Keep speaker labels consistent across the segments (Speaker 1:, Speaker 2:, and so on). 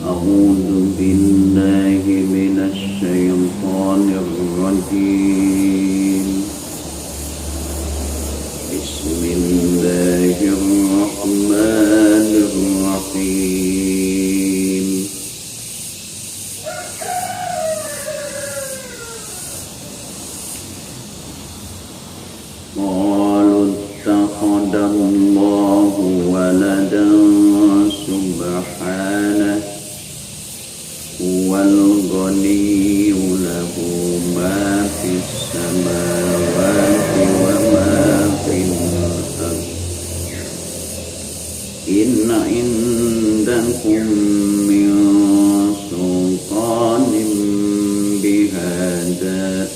Speaker 1: أعوذ بالله من الشيطان الرجيم بسم الله الرحمن الرحيم قالوا اتخذ الله ولدا سبحانه هو الغني له ما في السماوات وما في الأرض إن عندكم من سلطان بهذا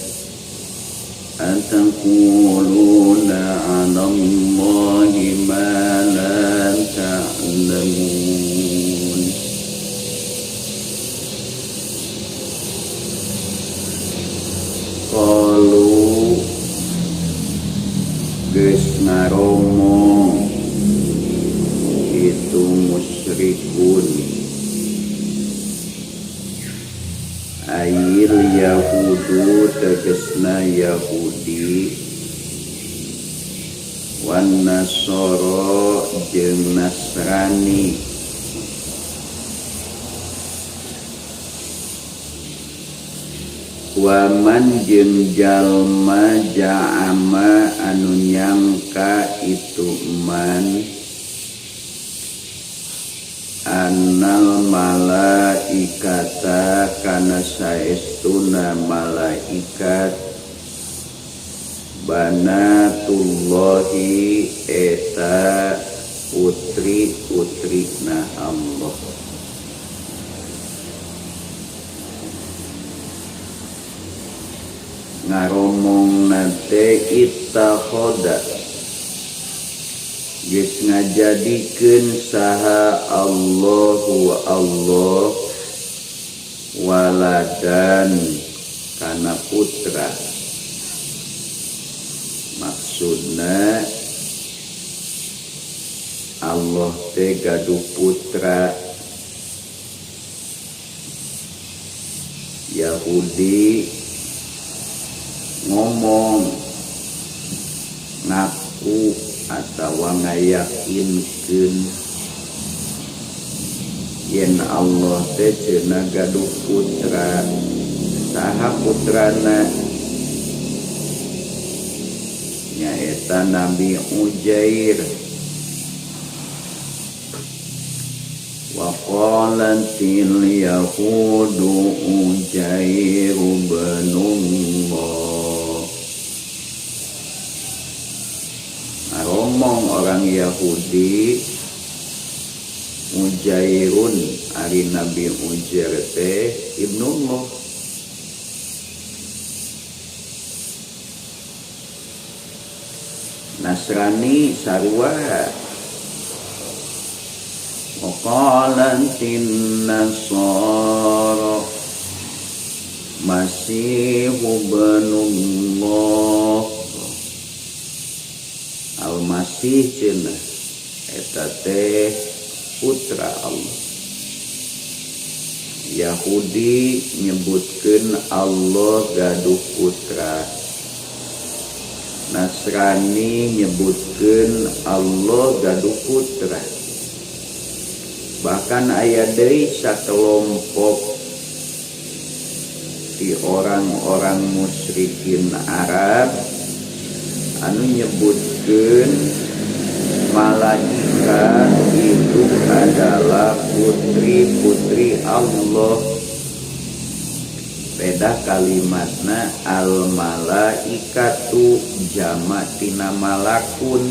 Speaker 1: أتقولون على الله ما لا تعلمون Qalu geus ngaromo itu musyrikun ayil yahudu tegesna Yahudi wan nasoro jeung Nasrani waman jeung jalma ja'ama anu nyangka itu man annal malaikata kana saestuna malaikat banatullahi eta putri-putrina Allah ngaromong nate ittakhadha geus ngajadikeun saha Allahu Allah waladan kana putra maksudna Allah teh gaduh putra Yahudi ngomong ngaku atawa ngayakinkeun yen Allah teh cenah gaduh putra saha putrana nyaeta Nabi Uzair wa qalatil yahudu Uzair ibnullah ngomong orang Yahudi Uzairun ari Nabi Uzair teh ibnullah Nasrani sarua waqalatin nasara Masihu ibnullah Al-Masih cenah eta teh putra Allah Yahudi nyebutkeun Allah gaduh putra Nasrani nyebutkeun Allah gaduh putra bahkan aya deui sakelompok di orang-orang musyrikin Arab anu nyebutkeun malaikat itu adalah putri-putri Allah beda kalimatna al malaikatu jama tina malakun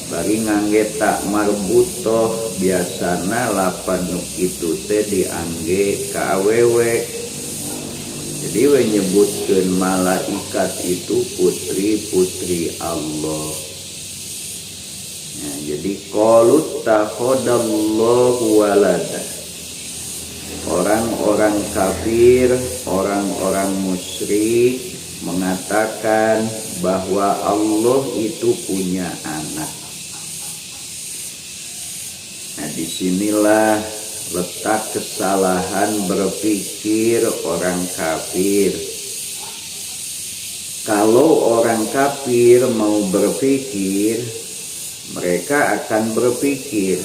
Speaker 1: bari ngangge tak marbutoh biasana lapan nu kitu teh diangge ka awewe jadi we nyebutkeun malaikat itu putri-putri Allah ya, jadi qalu takhadallahu walada orang-orang kafir, orang-orang musyrik mengatakan bahwa Allah itu punya anak. Nah, disinilah letak kesalahan berpikir orang kafir. Kalau orang kafir mau berpikir, mereka akan berpikir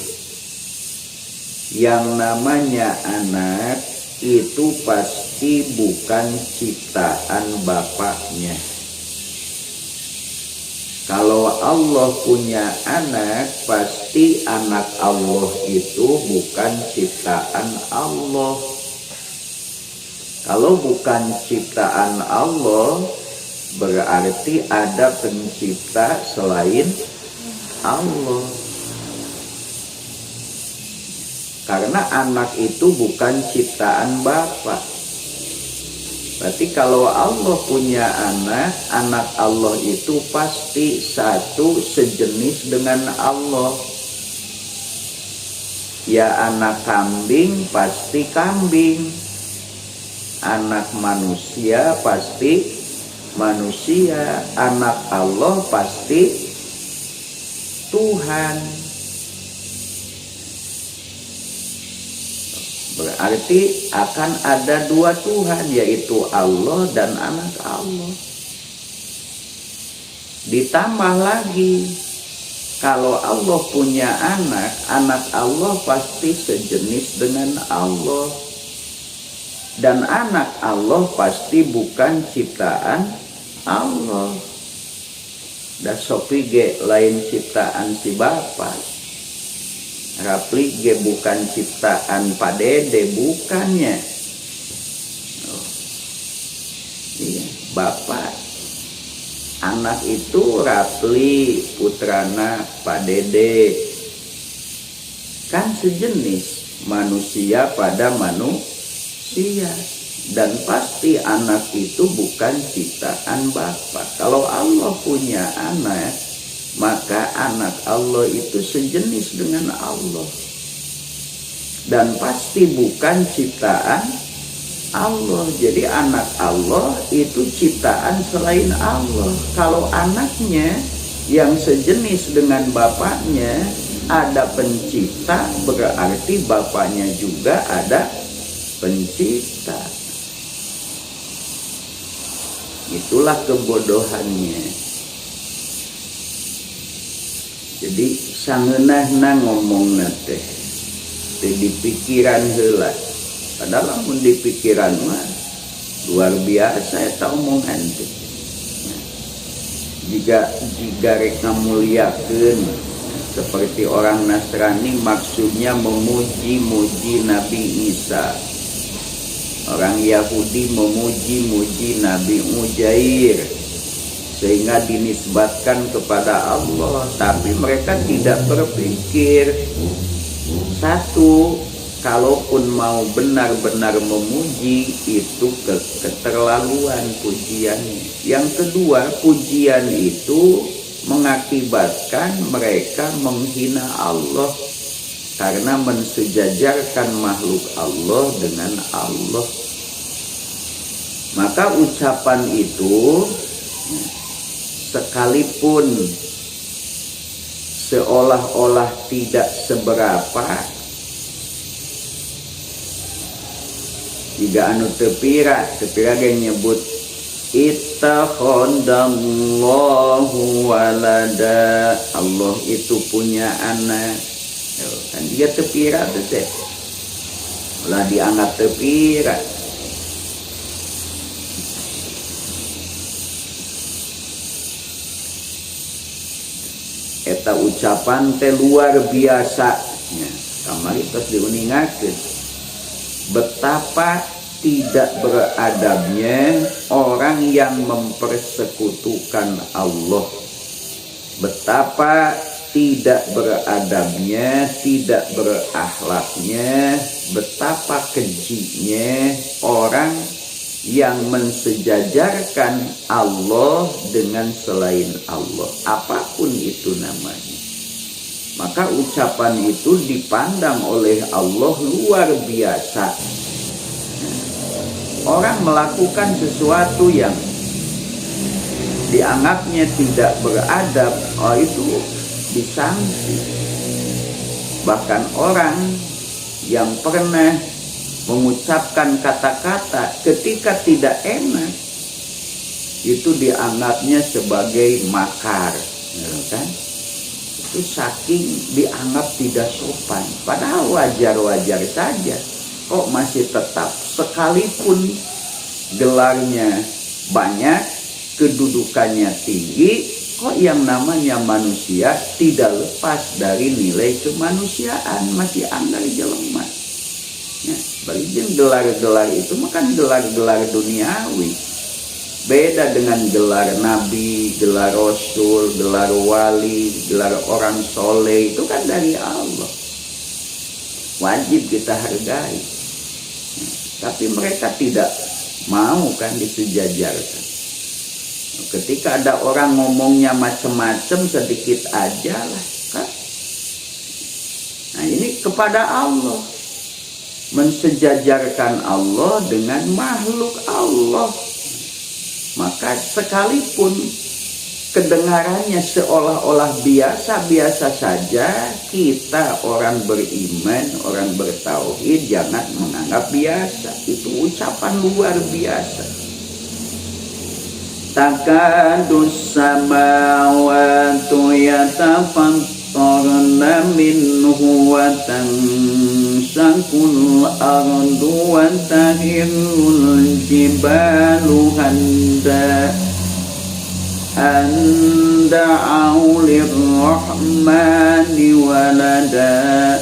Speaker 1: yang namanya anak itu pasti bukan ciptaan bapaknya. Kalau Allah punya anak, pasti anak Allah itu bukan ciptaan Allah. Kalau bukan ciptaan Allah, berarti ada pencipta selain Allah. Karena anak itu bukan ciptaan Bapa. Berarti kalau Allah punya anak, anak Allah itu pasti satu sejenis dengan Allah. Ya anak kambing pasti kambing. Anak manusia pasti manusia. Anak Allah pasti Tuhan. Berarti akan ada dua Tuhan, yaitu Allah dan anak Allah. Ditambah lagi, kalau Allah punya anak, anak Allah pasti sejenis dengan Allah. Dan anak Allah pasti bukan ciptaan Allah. Da sopi ge lain ciptaan si Bapa. Rapli ge bukan ciptaan Pak Dede, bukannya. Iya, Bapak. Anak itu Rapli, putrana Pak Dede. Kan sejenis manusia pada manusia. Dan pasti anak itu bukan ciptaan Bapak. Kalau Allah punya anak, maka anak Allah itu sejenis dengan Allah. Dan pasti bukan ciptaan Allah. Jadi anak Allah itu ciptaan selain Allah. Kalau anaknya yang sejenis dengan bapaknya ada pencipta, berarti bapaknya juga ada pencipta. Itulah kebodohannya. Jadi sangeunahna ngomong teh di pikiran heula. Padahal mun di pikiran mah luar biasa eta omongan teh. Jika rek ngamuliakeun seperti orang Nasrani, maksudnya memuji-muji Nabi Isa. Orang Yahudi memuji-muji Nabi Uzair, sehingga dinisbatkan kepada Allah. Tapi mereka tidak berpikir, satu, kalaupun mau benar-benar memuji, itu keterlaluan pujiannya. Yang kedua, pujian itu mengakibatkan mereka menghina Allah, karena mensejajarkan makhluk Allah dengan Allah. Maka ucapan itu sekalipun seolah-olah tidak seberapa, jika anu tepira yang nyebut ittakhadallahu walada, Allah itu punya anak. Kan dia tepira teh, ulah dianggap tepira. Eta ucapan teh luar biasa. Kamari terus diuningakeun betapa tidak beradabnya orang yang mempersekutukan Allah. Betapa tidak beradabnya, tidak berakhlaknya, betapa kejinya orang yang mensejajarkan Allah dengan selain Allah, apapun itu namanya. Maka ucapan itu dipandang oleh Allah luar biasa. orang melakukan sesuatu yang dianggapnya tidak beradab, itu disangsi. Bahkan orang yang pernah mengucapkan kata-kata ketika tidak enak, itu dianggapnya sebagai makar, kan? Itu saking dianggap tidak sopan. Padahal wajar-wajar saja. Kok masih tetap, sekalipun gelarnya banyak, kedudukannya tinggi, kok yang namanya manusia tidak lepas dari nilai kemanusiaan, masih anggar jelema. Nah, bagi gelar-gelar itu makan gelar-gelar duniawi. Beda dengan gelar nabi, gelar rasul, gelar wali, gelar orang soleh, itu kan dari Allah. Wajib kita hargai. Nah, tapi mereka tidak mau kan disejajarkan. Ketika ada orang ngomongnya macam-macam, sedikit aja lah kan. Nah, ini kepada Allah, mensejajarkan Allah dengan makhluk Allah. Maka sekalipun kedengarannya seolah-olah biasa-biasa saja, kita orang beriman, orang bertauhid jangan menganggap biasa. Itu ucapan luar biasa. Takadus samawatu yatafattarna minhu wa tansakul ardu wa tahirul jibalu anda'u lirrahmani walada.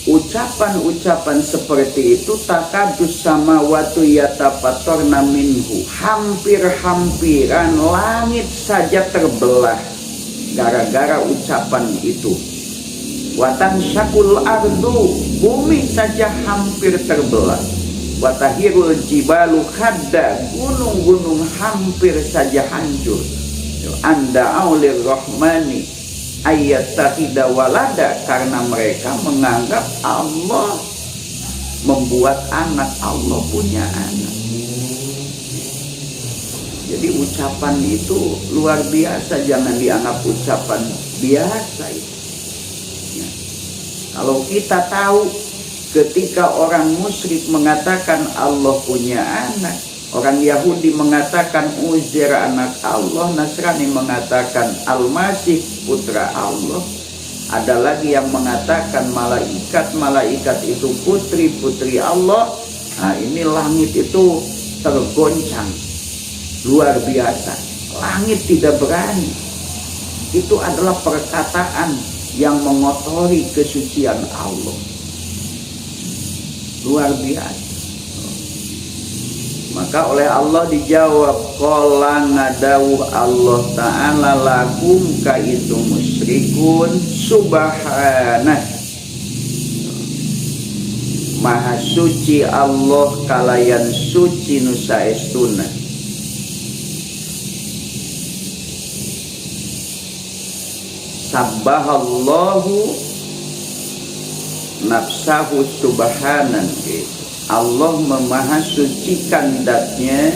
Speaker 1: Ucapan-ucapan seperti itu, takadus samawatu yatafattarna minhu, hampir-hampiran langit saja terbelah gara-gara ucapan itu. Watan syakul ardu, bumi saja hampir terbelah. Watahirul jibalu hadda, gunung-gunung hampir saja hancur. Anda aulir rahmani ayat tahidah walada, karena mereka menganggap Allah membuat anak, Allah punya anak. Jadi ucapan itu luar biasa, jangan dianggap ucapan biasa itu. Ya. Kalau kita tahu ketika orang musyrik mengatakan Allah punya anak, orang Yahudi mengatakan Uzair anak Allah, Nasrani mengatakan Al-Masih putra Allah, ada lagi yang mengatakan malaikat itu putri-putri Allah. Nah, ini langit itu tergoncang luar biasa, langit tidak berani. Itu adalah perkataan yang mengotori kesucian Allah, luar biasa. Maka oleh Allah dijawab, qala ngadawuh Allah Ta'ala lakum ka itu musyrikun subhanah, maha suci Allah kalayan suci nusa estuna. Sabbahallahu nafsahu subhanan, gitu. Allah memahasucikan zatnya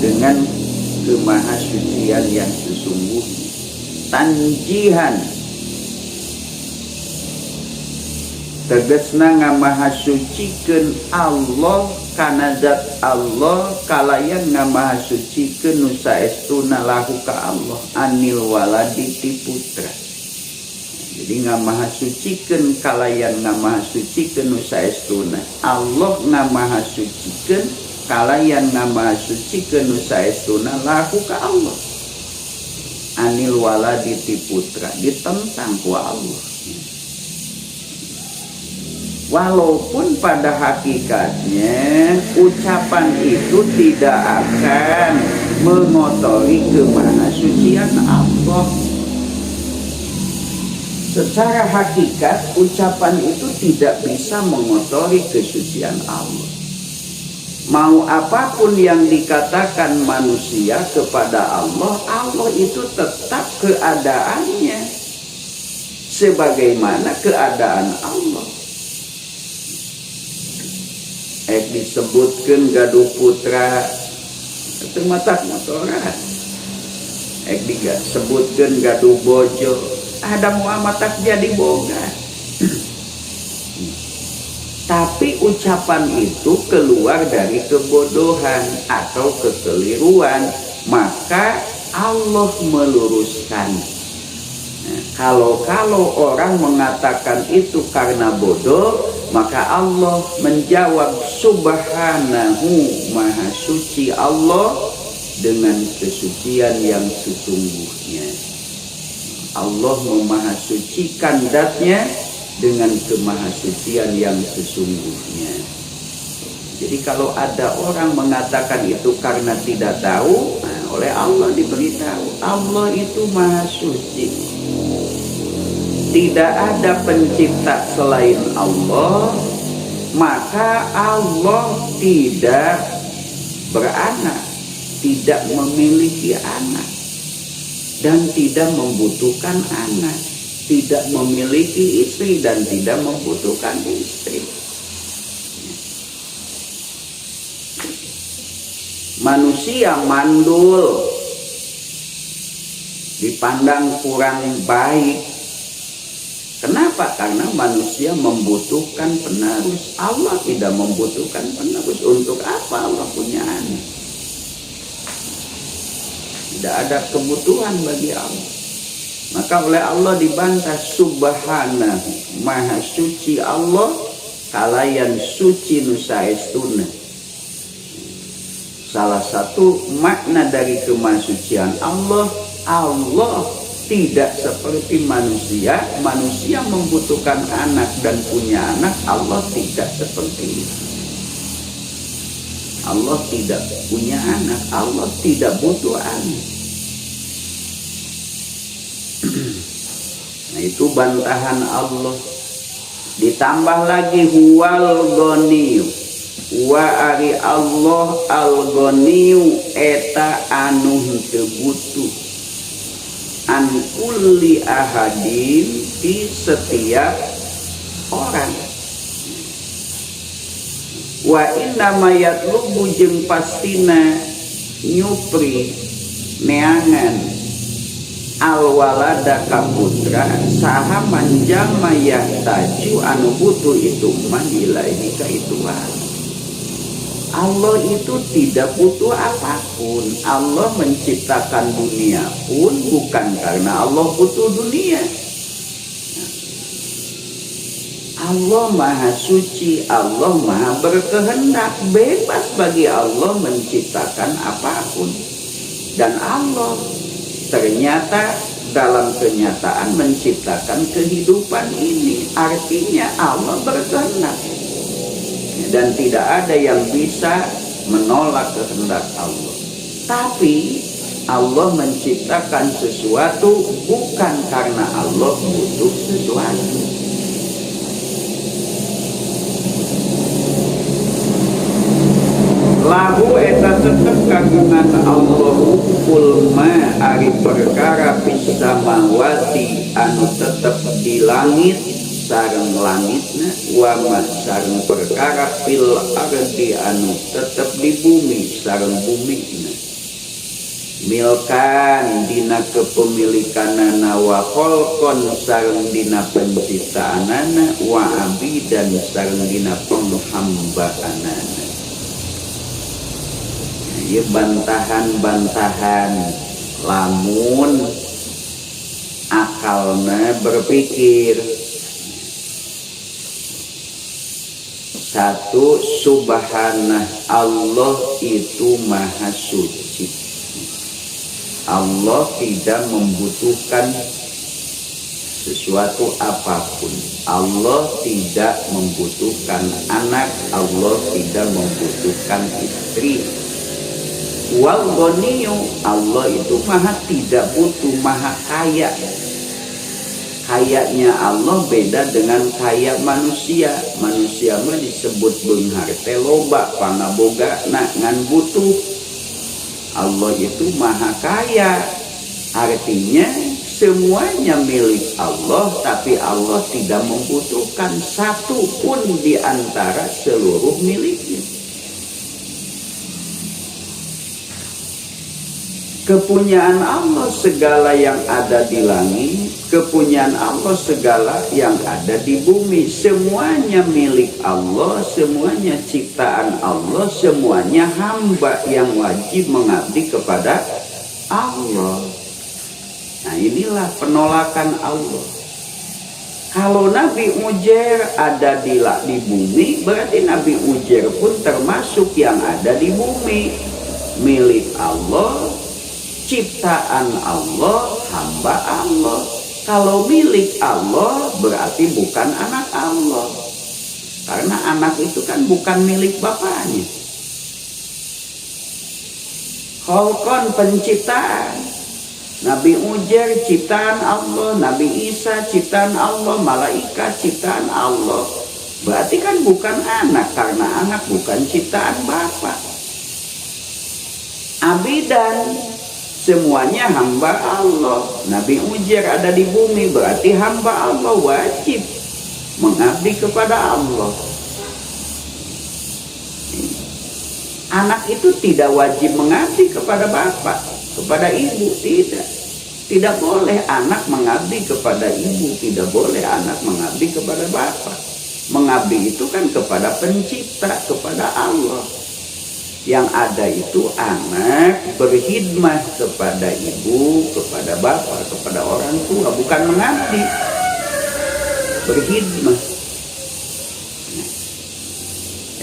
Speaker 1: dengan kemahasucian yang sesungguhnya. Tanjihan tegesna ngamahasucikeun Allah kana zat Allah kalayan ngamahasucikeun nu saestuna lahu ka Allah anil waladi ti putra. Jadi ngamahasucikeun kalayan ngamahasucikeun nu saestuna Allah ngamahasucikeun kalayan ngamahasucikeun nu saestuna lahu ka Allah anil waladi ti putra, ditentang ku Allah. Walaupun pada hakikatnya ucapan itu tidak akan mengotori kemahasucian Allah. Secara hakikat ucapan itu tidak bisa mengotori kesucian Allah. Mau apapun yang dikatakan manusia kepada Allah, Allah itu tetap keadaannya sebagaimana keadaan Allah. Disebutkan gaduh putra itu matak motoran. Disebutkan gaduh bojo ada Muhammad tak jadi boga. Tapi ucapan itu keluar dari kebodohan atau kekeliruan, maka Allah meluruskan. Nah, kalau orang mengatakan itu karena bodoh, maka Allah menjawab subhanahu, maha suci Allah dengan kesucian yang sesungguhnya. Allah memahasucikan zatnya dengan kemahasucian yang sesungguhnya. Jadi kalau ada orang mengatakan itu karena tidak tahu, nah, oleh Allah diberitahu Allah itu maha suci. Tidak ada pencipta selain Allah, maka Allah tidak beranak, tidak memiliki anak, dan tidak membutuhkan anak, tidak memiliki istri dan tidak membutuhkan istri. Manusia mandul, dipandang kurang baik. Kenapa? Karena manusia membutuhkan penerus. Allah tidak membutuhkan penerus. Untuk apa Allah punya anak? Tidak ada kebutuhan bagi Allah. Maka oleh Allah dibantah subhanahu, maha suci Allah, kalayan suci nusaestuna. Salah satu makna dari kemahasucian Allah, Allah tidak seperti manusia. Manusia membutuhkan anak dan punya anak, Allah tidak seperti itu. Allah tidak punya anak, Allah tidak butuh anak. Nah, itu bantahan Allah. Ditambah lagi huwal ghaniyu, wa ari Allah al ghaniyu eta anu teu butuh an kulli ahadin di setiap orang. Wa inna mayatlubu jeung pastina nyupri neangan alwalada kaputra saha manjama yahtaju anu butuh itu mah ilaihi ka ituan. Allah itu tidak butuh apapun. Allah menciptakan dunia pun bukan karena Allah butuh dunia. Allah maha suci, Allah maha berkehendak, bebas bagi Allah menciptakan apapun. Dan Allah ternyata dalam kenyataan menciptakan kehidupan ini. Artinya Allah berkehendak. Dan tidak ada yang bisa menolak kehendak Allah. Tapi Allah menciptakan sesuatu bukan karena Allah butuh sesuatu. Lahu eta tetep kagungan Allahu kulma ari perkara fis samawati anu tetep di langit sareng langitna, wa ma sareng perkara fil ardi anu tetep di bumi sareng bumina. Milkan dina kepemilikanana wa kholqon sareng dina penciptaanana, wa abidan sareng dina penghambaanana. Ieu bantahan-bantahan lamun akalna berpikir. Satu, subhanah, Allah itu maha suci. Allah tidak membutuhkan sesuatu apapun. Allah tidak membutuhkan anak, Allah tidak membutuhkan istri. Wal ghaniyu, Allah itu maha tidak butuh, maha kaya. Kayanya Allah beda dengan kaya manusia. Manusia mah disebut beunghar teh loba pangabogana ngan butuh. Allah itu maha kaya. Artinya semuanya milik Allah, tapi Allah tidak membutuhkan satu pun di antara seluruh miliknya. Kepunyaan Allah segala yang ada di langit, kepunyaan Allah segala yang ada di bumi, semuanya milik Allah, semuanya ciptaan Allah, semuanya hamba yang wajib mengabdi kepada Allah. Nah, inilah penolakan Allah. Kalau Nabi Uzair ada di bumi, berarti Nabi Uzair pun termasuk yang ada di bumi, milik Allah, ciptaan Allah, hamba Allah. Kalau milik Allah berarti bukan anak Allah, karena anak itu kan bukan milik bapaknya. Kholqon penciptaan, Nabi Uzair ciptaan Allah, Nabi Isa ciptaan Allah, malaikat ciptaan Allah. Berarti kan bukan anak, karena anak bukan ciptaan bapak. Abidan, semuanya hamba Allah. Nabi Uzair ada di bumi, berarti hamba Allah, wajib mengabdi kepada Allah. Anak itu tidak wajib mengabdi kepada bapak, kepada ibu, tidak. Tidak boleh anak mengabdi kepada ibu, tidak boleh anak mengabdi kepada bapak. Mengabdi itu kan kepada pencipta, kepada Allah. Yang ada itu anak berkhidmah kepada ibu, kepada bapak, kepada orang tua, bukan mengabdi, berkhidmah.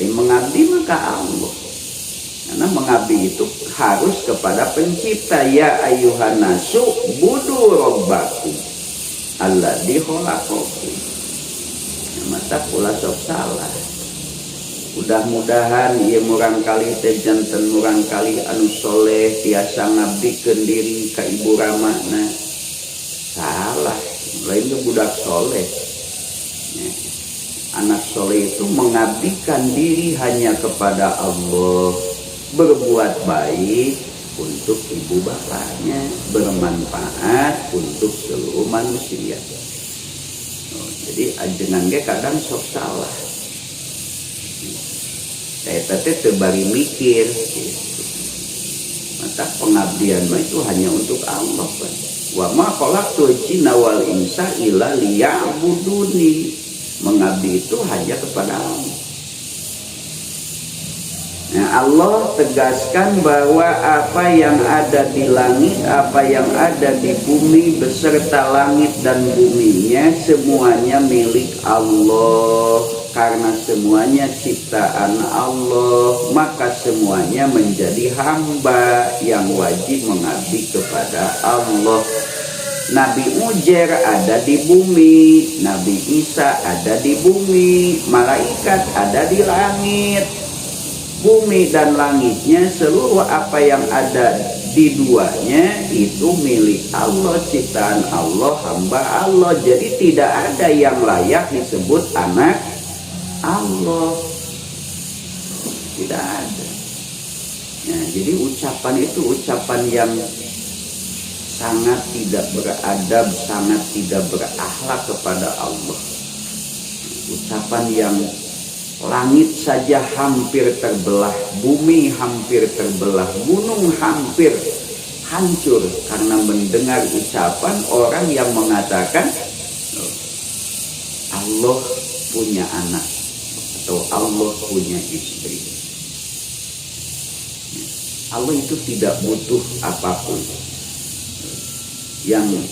Speaker 1: Mengabdi maka Allah, karena mengabdi itu harus kepada pencipta. Ya ayyuhan nasu budu robbakum alladzi khalaqakum. Masa pula sok salah. Mudah-mudahan ieu murang kali teh janten murang kali anu soleh tiasa ngabdikeun diri ka ibu ramana. Salah, lain ke budak soleh. Anak soleh itu mengabdikan diri hanya kepada Allah, berbuat baik untuk ibu bapaknya, bermanfaat untuk seluruh manusia. Jadi ajengan ge kadang sok salah. Saya tadi terbari mikir, gitu. Maka pengabdian itu hanya untuk Allah. Wa ma khalaqtul jinna wal insa illa liya'buduni. Mengabdi itu hanya kepada Allah. Nah, Allah tegaskan bahwa apa yang ada di langit, apa yang ada di bumi beserta langit dan buminya semuanya milik Allah. Karena semuanya ciptaan Allah, maka semuanya menjadi hamba yang wajib mengabdi kepada Allah. Nabi Uzair ada di bumi, Nabi Isa ada di bumi, malaikat ada di langit. Bumi dan langitnya, seluruh apa yang ada di duanya itu milik Allah, ciptaan Allah, hamba Allah. Jadi tidak ada yang layak disebut anak Allah, tidak ada. Nah, jadi ucapan itu ucapan yang sangat tidak beradab, sangat tidak berakhlak kepada Allah. Ucapan yang langit saja hampir terbelah, bumi hampir terbelah, gunung hampir hancur karena mendengar ucapan orang yang mengatakan Allah punya anak atau Allah punya istri. Allah itu tidak butuh apapun. Yang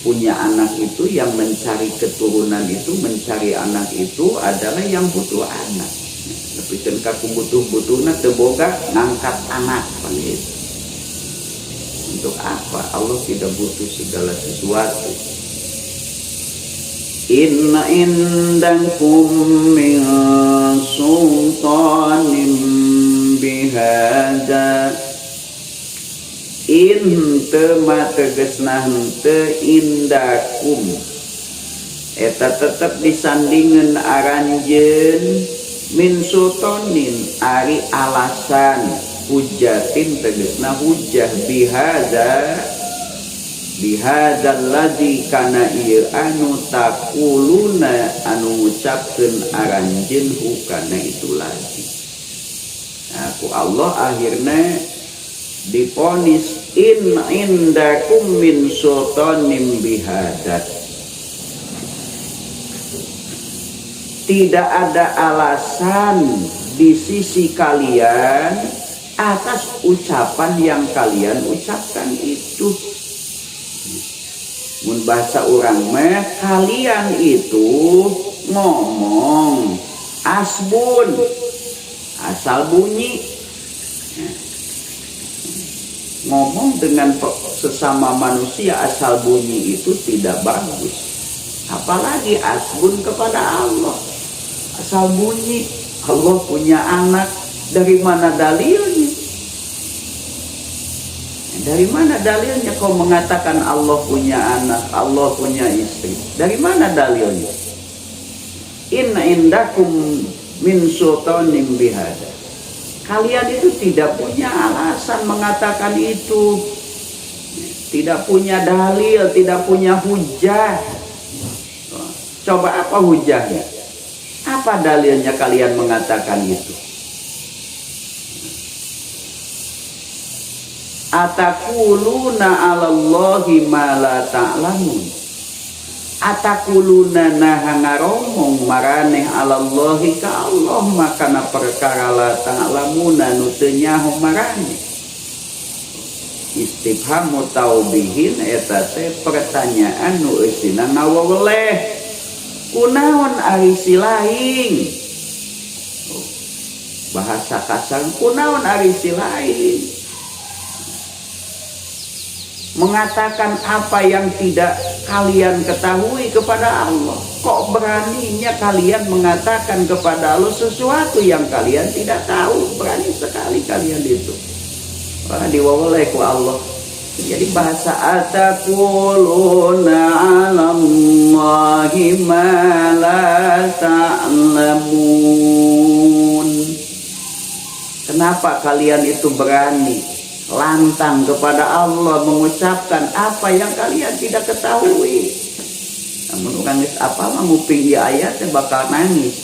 Speaker 1: punya anak itu, yang mencari keturunan itu, mencari anak itu adalah yang butuh anak. Tapi kan kaku butuh-butuhna teboga ngangkat anak gitu. Untuk apa? Allah tidak butuh segala sesuatu. Inna indakum min sultanin bihada. In tema tegesna henteu indakum eta tetep disandingeun aranjeun min sultanin ari alasan hujatin tegesna hujah bihaza bihadzal ladzi kana ieu anu taquluna anu ngucapkeun aranjeun kana itu lagi. Aku Allah akhirnya diponis in indakum min sultanim bihadat. Tidak ada alasan di sisi kalian atas ucapan yang kalian ucapkan itu. Mun bahasa urang mah kalian itu ngomong asbun asal bunyi. Ngomong dengan sesama manusia asal bunyi itu tidak bagus. Apalagi asbun kepada Allah. Asal bunyi Allah punya anak, dari mana dalilnya? Dari mana dalilnya kau mengatakan Allah punya anak, Allah punya istri? Dari mana dalilnya? Inna indakum min sultanim bihada. Kalian itu tidak punya alasan mengatakan itu. Tidak punya dalil, tidak punya hujah. Coba apa hujahnya? Apa dalilnya kalian mengatakan itu? Atakuluna 'alallahi ma la ta'lamun. Atakuluna naha ngaromong maraneh 'alallahi ka Allah makana perkara la ta'lamuna nu teu nyaho maraneh. Istifham taubihin eta teh pertanyaan nu eusina ngaweweleh. Kunaon ari silaing? Bahasa kasar kunaon ari silaing? Mengatakan apa yang tidak kalian ketahui kepada Allah. Kok beraninya kalian mengatakan kepada Allah sesuatu yang kalian tidak tahu? Berani sekali kalian itu. Wah, diwawalai ku Allah. Jadi bahasa atakuluna 'alallahi ma la ta'lamun. Kenapa kalian itu berani lantang kepada Allah mengucapkan apa yang kalian tidak ketahui? Namun orang geus apa mah nguping ieu ayat bakal nangis.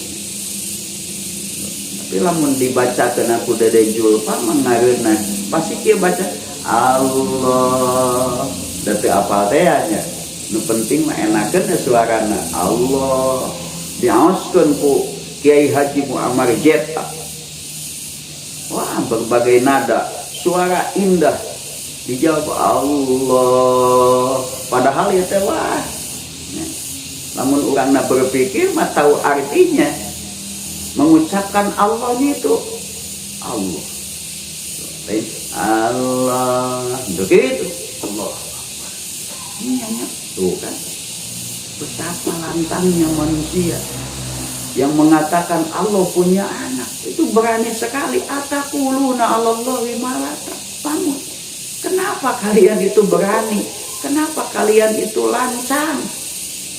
Speaker 1: Tapi lamun dibacakeun aku Dede Julfa mangareuna pasti kieu baca Allah. Da teu apal teh nya. Nu penting mah enakeun suarana Allah. Diaoskeun ku Kiai Haji Muammar Jeta. Wah, berbagai nada, suara indah. Dijawab Allah. Padahal ya teh wah. Namun urangna berpikir mah tahu artinya. Mengucapkan Allah itu Allah. Allah, begitu Allah. Ini tuh kan betapa lantangnya manusia yang mengatakan Allah punya anak. Itu berani sekali. Atakuluna 'alallahi ma la ta'lamun. Kenapa kalian itu berani? Kenapa kalian itu lancang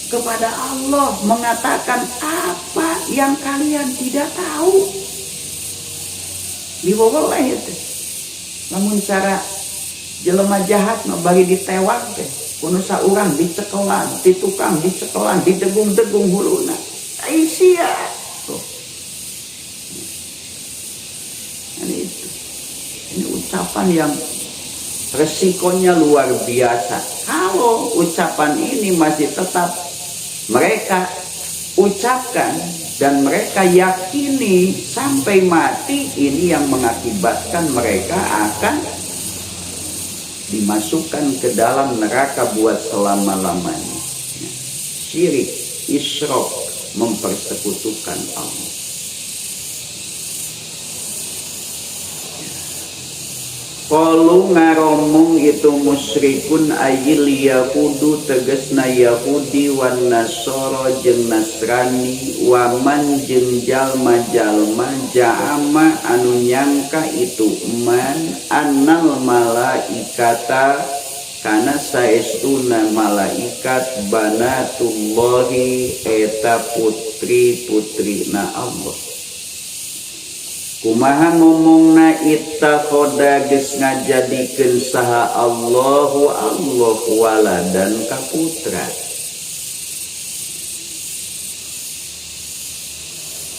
Speaker 1: kepada Allah mengatakan apa yang kalian tidak tahu? Diboleh itu. Namun cara jelema jahat mah bari ditewak teh. Kuno saurang dicekelan, ditukang dicekelan, didegung-degung huluna. Aisyah. Tuh. Ini ucapan yang resikonya luar biasa. Kalau ucapan ini masih tetap mereka ucapkan dan mereka yakini sampai mati, ini yang mengakibatkan mereka akan dimasukkan ke dalam neraka buat selama-lamanya. Syirik, isyrok, mempersekutukan Allah. Qalu ngaromong itu musyrikun ayil yahudu tegesna Yahudi wan nasara jeung Nasrani waman jeung jalma-jalma ja'ama anu nyangka itu man annal malaikata kana saestuna malaikat banatullahi eta putri-putrina Allah. kumaha ngomongna ittakhoda geus ngajadikeun saha Allahu Allah waladan ka putra.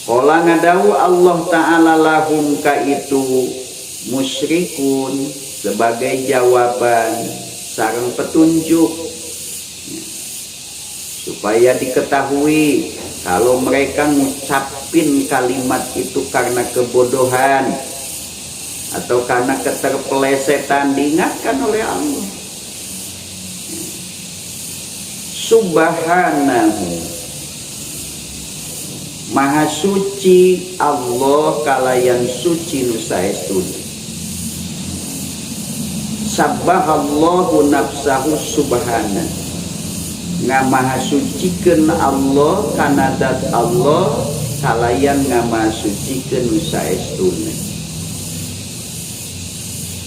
Speaker 1: Qala ngadawu Allah Ta'ala lahum ka itu musyrikun sebagai jawaban sareng petunjuk supaya diketahui kalau mereka ngucapin kalimat itu karena kebodohan atau karena keterpelesetan, diingatkan oleh Allah. Subhanahu, maha suci Allah kalayan suci nu saestuna. Sabbahallahu nafsahu subhanahu, ngamaha sucikeun Allah kana zat Allah kalayan ngamaha sucikeun nu saestuna.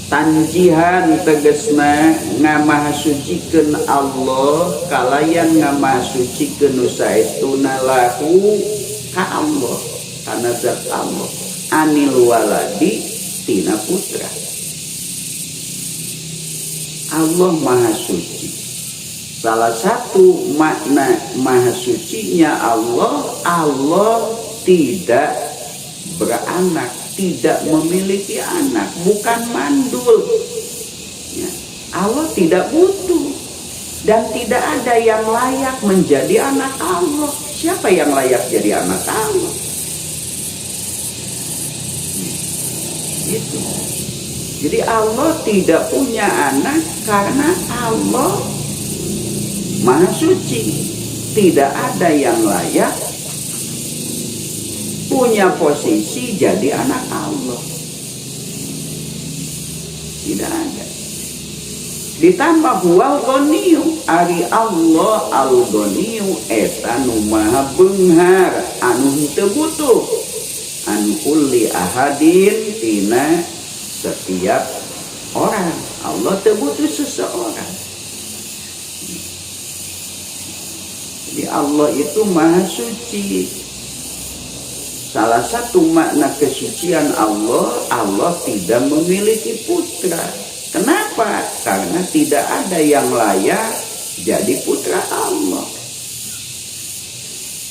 Speaker 1: Tanjihan tegesna ngamaha sucikeun Allah kalayan ngamaha sucikeun nu saestuna lahu ka Allah kana zat Allah anil waladi tina putra. Allah maha suci. Salah satu makna maha sucinya Allah, Allah tidak beranak, tidak memiliki anak, bukan mandul. Ya, Allah tidak butuh dan tidak ada yang layak menjadi anak Allah. Siapa yang layak jadi anak Allah? Itu. Jadi Allah tidak punya anak karena Allah maha suci. Tidak ada yang layak punya posisi jadi anak Allah. Tidak ada. Ditambah huwal ghaniyu, ari Allah al ghaniyu eta nu maha beunghar anu teu butuh an kulli ahadin tina setiap orang. Allah teu butuh seseorang. Jadi Allah itu maha suci. Salah satu makna kesucian Allah, Allah tidak memiliki putra. Kenapa? Karena tidak ada yang layak jadi putra Allah.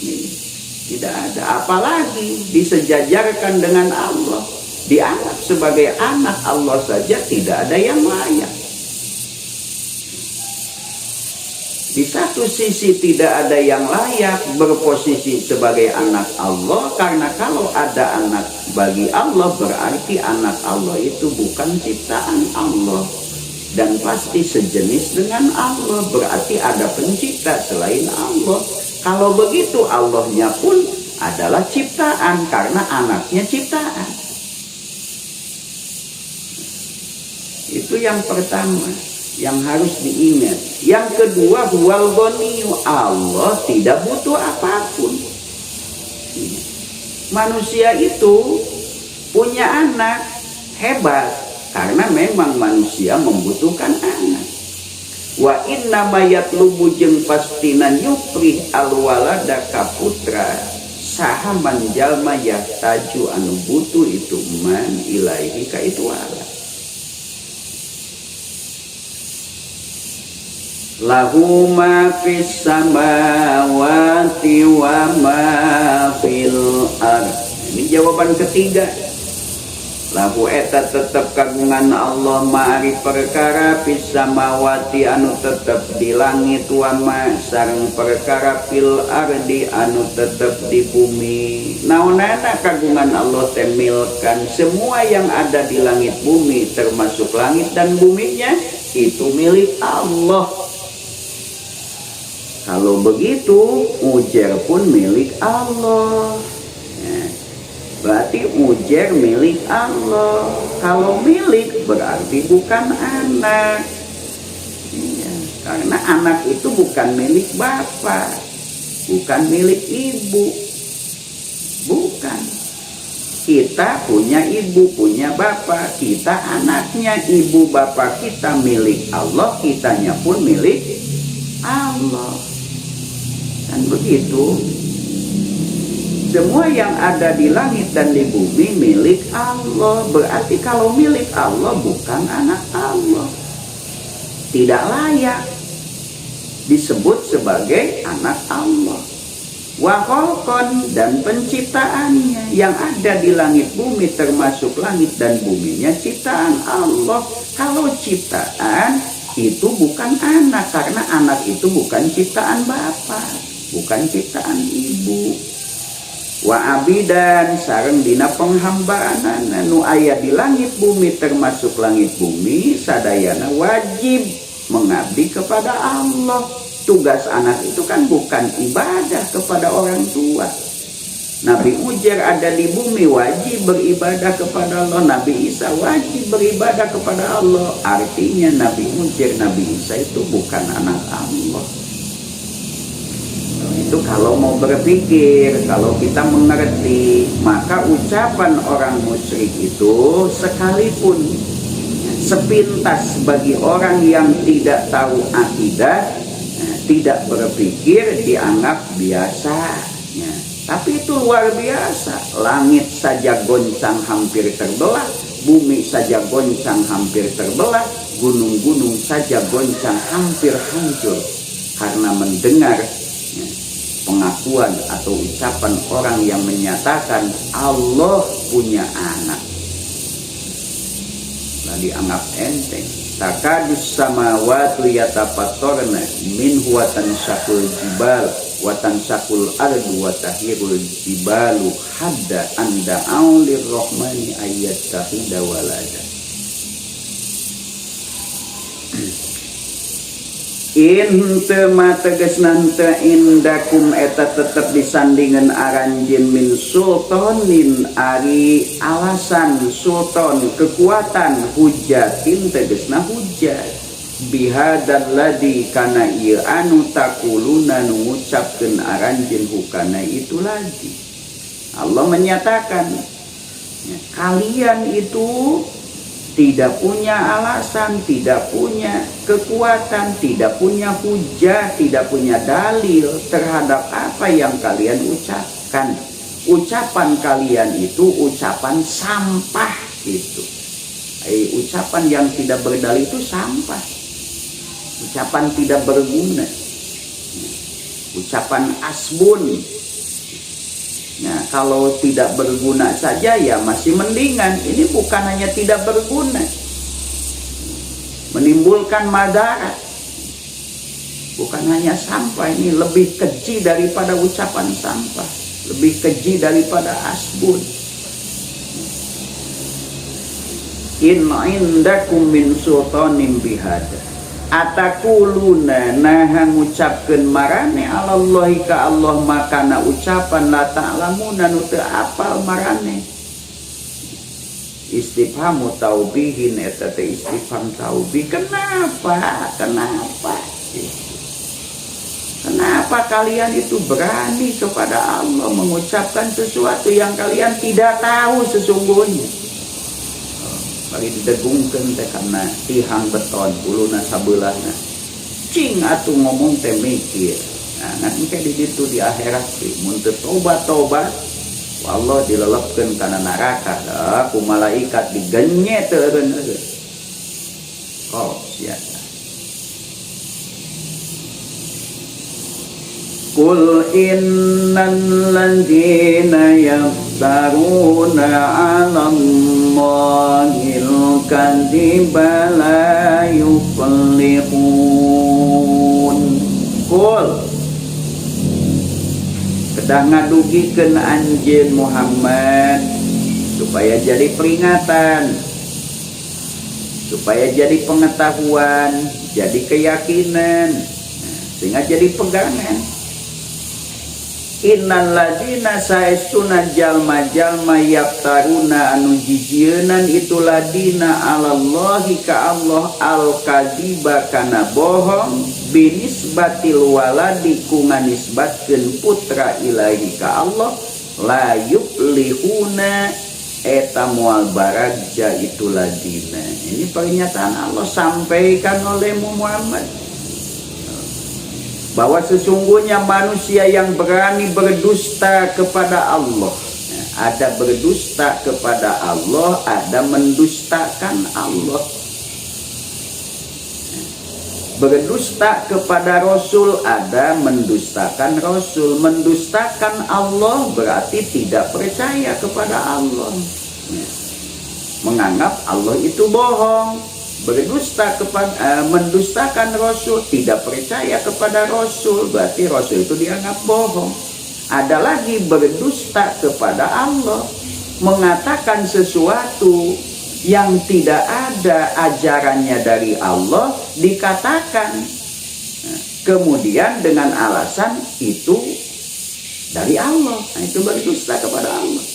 Speaker 1: Ini tidak ada. Apalagi disejajarkan dengan Allah, dianggap sebagai anak Allah saja, tidak ada yang layak. Di satu sisi tidak ada yang layak berposisi sebagai anak Allah, karena kalau ada anak bagi Allah berarti anak Allah itu bukan ciptaan Allah dan pasti sejenis dengan Allah, berarti ada pencipta selain Allah. Kalau begitu Allahnya pun adalah ciptaan karena anaknya ciptaan. Itu yang pertama yang harus diingat. Yang kedua, huwal ghaniyu, Allah tidak butuh apapun. Manusia itu punya anak hebat karena memang manusia membutuhkan anak. Wa inna ma yatlubu jeung pastinan yuprih alwalada ka putra saha manjalma yahtaju anu butuh itu man ilaihi ka itu walad. Lahu ma fis samawati wa ma fil ardh. Ini jawaban ketiga. Lahu eta tetep kagungan Allah ma'ari perkara fis samawati anu tetep di langit wa ma sareng perkara fil ardi anu tetep di bumi. Naonana kagungan Allah temilkan semua yang ada di langit bumi termasuk langit dan buminya itu milik Allah. Kalau begitu, ujar pun milik Allah. Ya, berarti ujar milik Allah. Kalau milik berarti bukan anak. Ya, karena anak itu bukan milik bapak, bukan milik ibu. Bukan. Kita punya ibu, punya bapak, kita anaknya. Ibu bapak kita milik Allah, kitanya pun milik Allah. Dan begitu. Semua yang ada di langit dan di bumi milik Allah. Berarti kalau milik Allah bukan anak Allah, tidak layak disebut sebagai anak Allah. Wa khalqan, dan penciptaannya yang ada di langit bumi, termasuk langit dan buminya ciptaan Allah. Kalau ciptaan itu bukan anak, karena anak itu bukan ciptaan bapak, bukan ciptaan ibu. Wa abidan, sareng dina penghambaan anu aya di langit bumi, termasuk langit bumi sadayana wajib mengabdi kepada Allah. Tugas anak itu kan bukan ibadah kepada orang tua. Nabi Uzair ada di bumi wajib beribadah kepada Allah. Nabi Isa wajib beribadah kepada Allah. Artinya Nabi Uzair, Nabi Isa itu bukan anak Allah. Itu kalau mau berpikir, kalau kita mengerti, maka ucapan orang musyrik itu sekalipun sepintas bagi orang yang tidak tahu akidah, tidak berpikir, dianggap biasa. Tapi itu luar biasa. Langit saja goncang hampir terbelah, bumi saja goncang hampir terbelah, gunung-gunung saja goncang hampir hancur karena mendengar pengakuan atau ucapan orang yang menyatakan Allah punya anak. Nah, dianggap enteng. Takadus samawatu yatafattarna minhu wa tansaqul jibal wa tansaqul ardu wa tahirul jibalu hadda anda aulir rahmani ayyattahida walada. Inte mategesnan teu indakum eta tetep disandingan aranjeun min sultanin ari alasan sultan kekuatan hujatin tegesna hujat bihadal ladzi kana ieu anu taquluna nu ngucapkeun aranjeun hukana itu lagi. Allah menyatakan kalian itu tidak punya alasan, tidak punya kekuatan, tidak punya hujah, tidak punya dalil terhadap apa yang kalian ucapkan. Ucapan kalian itu ucapan sampah itu. Ucapan yang tidak berdalil itu sampah. Ucapan tidak berguna. Ucapan asbun. Nah, kalau tidak berguna saja ya masih mendingan. Ini bukan hanya tidak berguna, menimbulkan madarat. Bukan hanya sampah, ini lebih keji daripada ucapan sampah, lebih keji daripada asbun. In indakum min sultanin bihada atakuluna nah ngucapkeun marane alallahi ka Allah makana ucapan la ta'lamuna nu teu apal marane. Istifhamu taubihin eta teh istifham taubih. Kenapa kalian itu berani kepada Allah mengucapkan sesuatu yang kalian tidak tahu sesungguhnya? Bagi didegungkeun teh karena tihang beton uluna sabelahna. Cing atuh ngomong teh mikir. Nah, nanti di ditu di akhirat teh mun teu tobat-tobat Allah dilelepkeun kana neraka da ku malaikat digenye teu eureun. Oh, sia. Qul innal ladzina yaftaruna 'alallahil kadziba la yuflihun. Qul kedah ngadugikeun anjeun Muhammad supaya jadi peringatan, supaya jadi pengetahuan, jadi keyakinan, sehingga jadi pegangan. Innal ladzina saestuna jalma-jalma yaftaruna anu jijieun itu ladina 'alallahi ka Allah al-kadziba kana bohong binisbatil waladi ku nganisbatkeun putra ilahi ka Allah la yuflihuna eta moal baraja itu ladina. Ini pernyataan Allah sampaikan oleh Muhammad. bahwa sesungguhnya manusia yang berani berdusta kepada Allah, ada berdusta kepada Allah, ada mendustakan Allah. Berdusta kepada Rasul, ada mendustakan Rasul. Mendustakan Allah berarti tidak percaya kepada Allah, menganggap Allah itu bohong. Berdusta kepada mendustakan Rasul, tidak percaya kepada Rasul, berarti Rasul itu dianggap bohong. Ada lagi berdusta kepada Allah, mengatakan sesuatu yang tidak ada ajarannya dari Allah, dikatakan kemudian dengan alasan itu dari Allah. Nah, itu berdusta kepada Allah.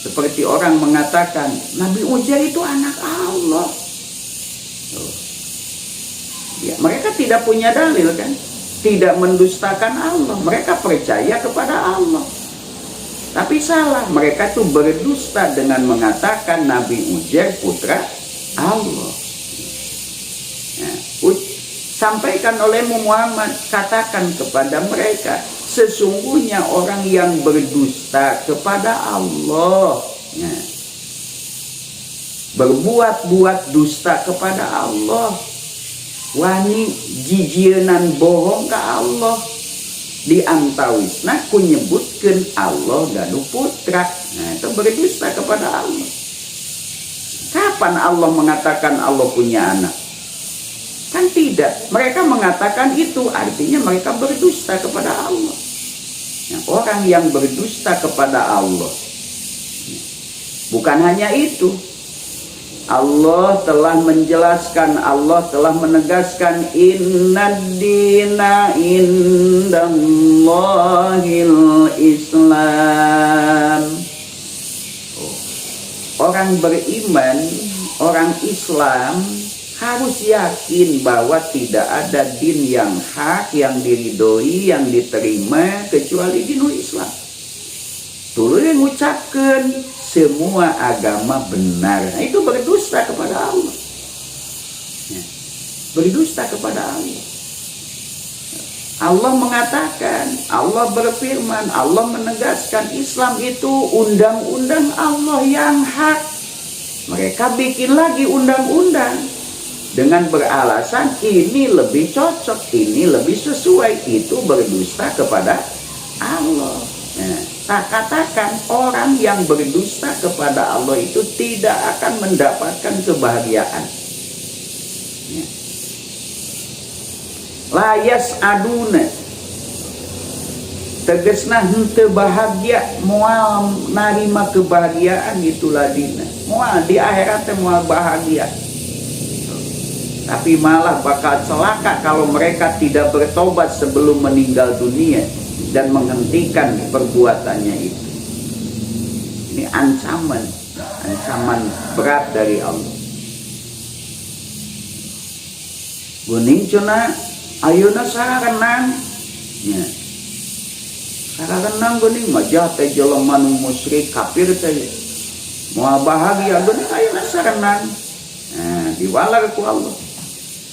Speaker 1: Seperti orang mengatakan Nabi Uzair itu anak Allah. Ya, mereka tidak punya dalil kan? Tidak mendustakan Allah. Mereka percaya kepada Allah. Tapi salah. Mereka itu berdusta dengan mengatakan Nabi Uzair putra Allah. Nah, sampaikan oleh Muhammad, katakan kepada mereka, sesungguhnya orang yang berdusta kepada Allah, berbuat-buat dusta kepada Allah, wani jijienan bohong ke Allah, diantawisna ku nyebutkeun Allah gaduh putra. Nah, itu berdusta kepada Allah. Kapan Allah mengatakan Allah punya anak? Kan tidak. Mereka mengatakan itu, artinya mereka berdusta kepada Allah. Nah, orang yang berdusta kepada Allah, bukan hanya itu, Allah telah menjelaskan, Allah telah menegaskan, innad dina indallahil Islam. Orang beriman, orang Islam harus yakin bahwa tidak ada din yang hak, yang diridhoi, yang diterima kecuali dinul Islam. Tuluy yang mengucapkan semua agama benar. Nah, itu berdusta kepada Allah. Berdusta kepada Allah. Allah mengatakan, Allah berfirman, Allah menegaskan Islam itu undang-undang Allah yang hak. Mereka bikin lagi undang-undang dengan beralasan ini lebih cocok, ini lebih sesuai. Itu berdusta kepada Allah. Nah, tak katakan orang yang berdusta kepada Allah itu tidak akan mendapatkan kebahagiaan. Layas aduna, tegesna henteu bahagia, moal narima kebahagiaan itulah dina. Moal di akhirat moal bahagia. Tapi malah bakal celaka kalau mereka tidak bertobat sebelum meninggal dunia dan menghentikan perbuatannya itu. Ini ancaman berat dari Allah. Guning cuna ayeuna sararenang. Ya. Sararenang guning mah teh jelema nu musyrik kafir teh. Moal bahagia guning ayeuna sararenang. Nah, diwalar ku Allah.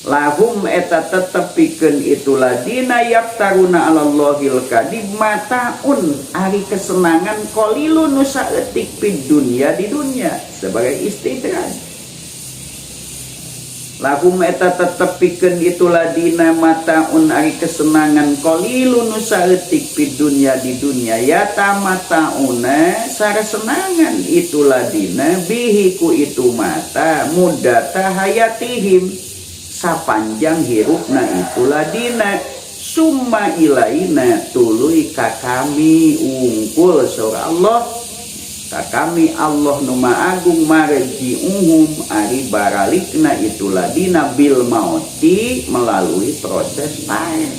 Speaker 1: Lahum eta tetepikeun itulah dina yaftaruna 'alallahil kadib mataun, ari kesenangan qalilun nu saeutik fid dunya, di dunia sebagai istidraj. Lahum eta tetepikeun itulah dina mataun, ari kesenangan qalilun nu saeutik fid dunya, di dunia ya tamatauna saresenangan itulah dina bihi ku itu mata mudata hayatihim, sapanjang hirupna itulah dina summa ilaina tuluy ka kami ungkul surah Allah ka kami Allah nu maagung marji'uhum ari baralikna itulah dina bil mauti melalui proses paeh.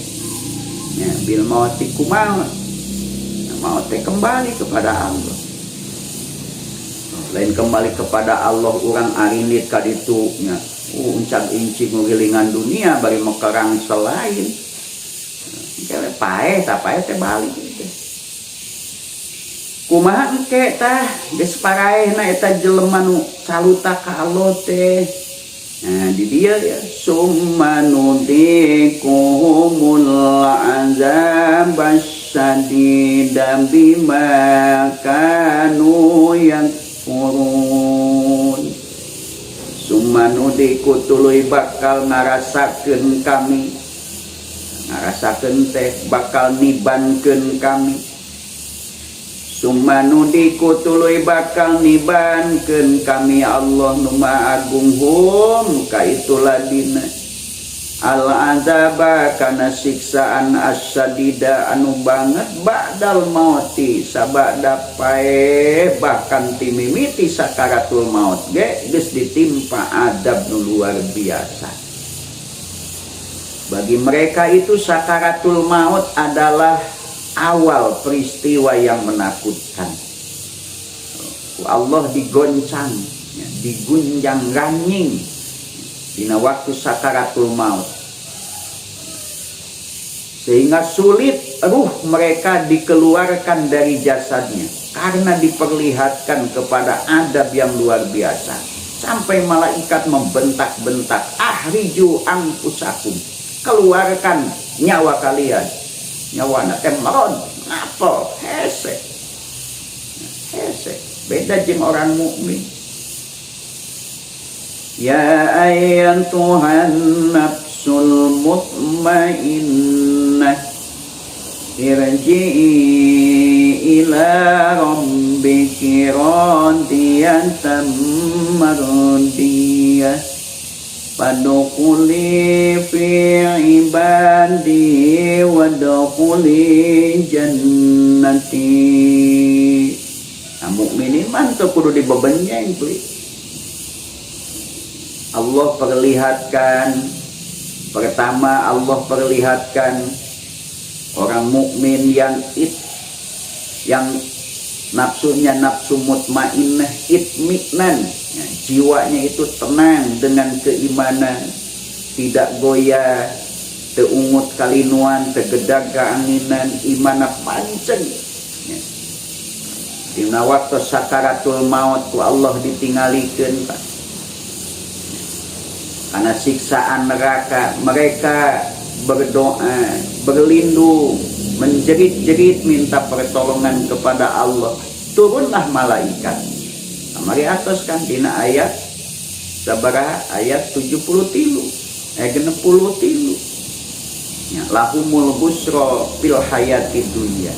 Speaker 1: Ya, bil mauti kumaha? Nah, maut kembali kepada Allah. Lain kembali kepada Allah orang arinit ka ditu nya. Uncak incing ngilingan dunia bari mekerang selain. Kewe paeh tah paeh teh balik teh. Kumaha engke tah geus paraehna eta jelema nu caluta ka Allah teh. Nah di dia ya, summa nudhiquhumul azab asyadida bima kanu yakfurun. Summa nudhiqu tuluy bakal ngarasakeun kami, ngarasakeun teh bakal nibankeun kami. Summa nudhiqu tuluy bakal nibankeun kami Allah nu Maha Agung hum ka itu ladina al azaba kana siksaan asyadida anu banget ba'dal mauti sabada pae bahkan timimiti sakaratul maut ge geus ditimpa adab nu luar biasa. Bagi mereka itu sakaratul maut adalah awal peristiwa yang menakutkan. Allah digoncang, digunjang ganjing dina waktu sakaratul maut, sehingga sulit ruh mereka dikeluarkan dari jasadnya karena diperlihatkan kepada adab yang luar biasa, sampai malaikat membentak-bentak, ahriju anfusakum, keluarkan nyawa kalian. Nyawa na temron apa hese beda jeung orang mukmin. Ya ayyatuhan nafsul mutmainnah irji'i ila rabbiki radiyatan mardiyah fadkhuli fi ibadi wadkhuli jannati. Nah, mukminin mantap kudu dibebenjeng kuy. Allah perlihatkan, pertama Allah perlihatkan orang mukmin yang nafsunya nafsu mutmainnah itminan, ya, jiwanya itu tenang dengan keimanan, tidak goyah, teungut kalinuan, tegedag keanginan, imana pancen. Ya. Dina waktu sakaratul maut ku Allah ditinggalikeun Pak. Karena siksaan neraka, mereka berdoa, berlindung, menjerit-jerit minta pertolongan kepada Allah. Turunlah malaikat. Mari atas kan dina ayat sabaraha ayat 63 60 tilu. Ya, lahumul busra fil hayatid dunya.